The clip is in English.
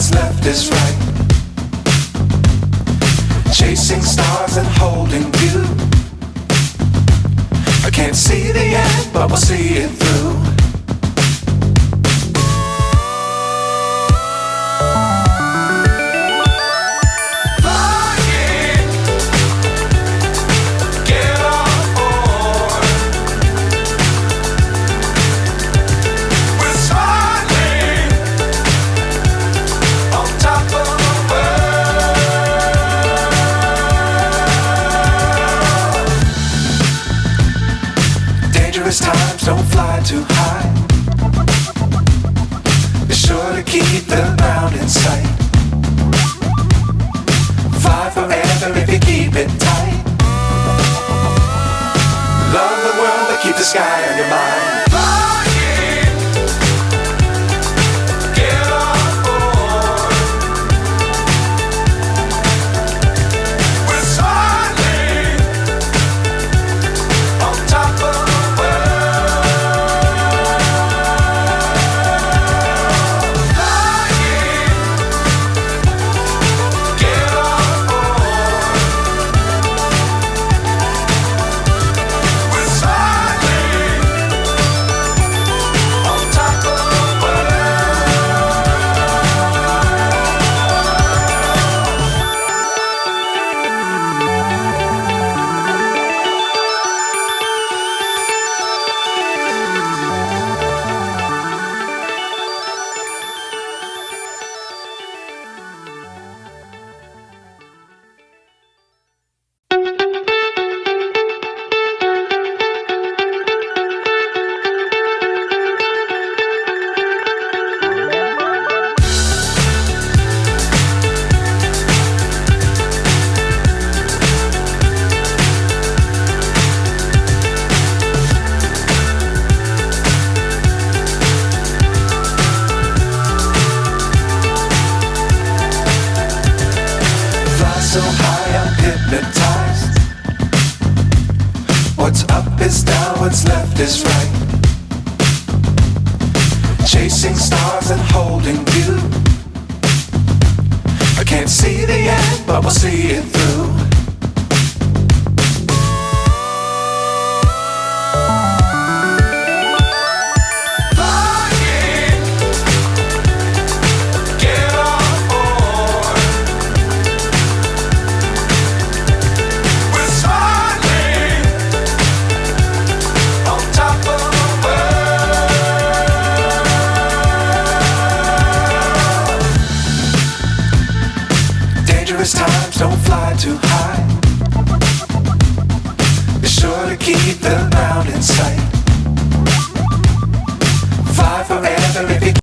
what's left is right. Chasing stars and holding you. I can't see the end, but we'll see it through. Times don't fly too high. Be sure to keep the ground in sight. Fly forever if you keep it tight. Love the world but keep the sky on your mind. So high I'm hypnotized. What's up is down, what's left is right. Chasing stars and holding you. I can't see the end, but we'll see it through. Times don't fly too high. Be sure to keep the ground in sight. Fly forever if you